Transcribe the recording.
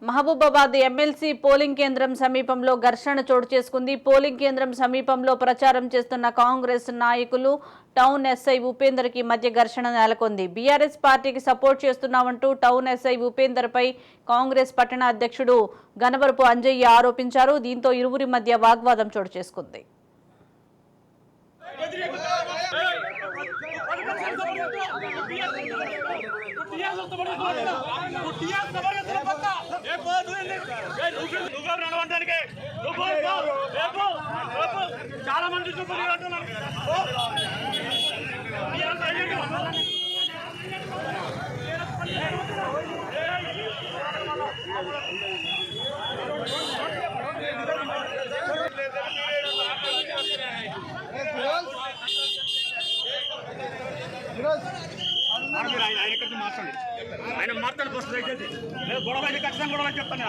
Mahabubabad MLC polling కేంద్రం సమీపంలో ఘర్షణ చోటు చేసుకుంది. పోలింగ్ కేంద్రం సమీపంలో ప్రచారం చేస్తున్న కాంగ్రెస్ నాయకులు టౌన్ ఎస్ఐ ఉపేందర్ కి మధ్య ఘర్షణ నెలకొంది. బీఆర్ఎస్ పార్టీకి సపోర్ట్ చేస్తున్నామంటూ టౌన్ ఎస్ఐ ఉపేందర్ పై కాంగ్రెస్ పట్టణ అధ్యక్షుడు గనవరపు అంజయ్య ఆరోపించారు. దీంతో ఇరువురి మధ్య వాగ్వాదం చోటు చేసుకుంది. చాలా మంది ఆయన మాట్లాడి ఫస్ట్ గొడవ ఖచ్చితంగా గొడవ చెప్తాను.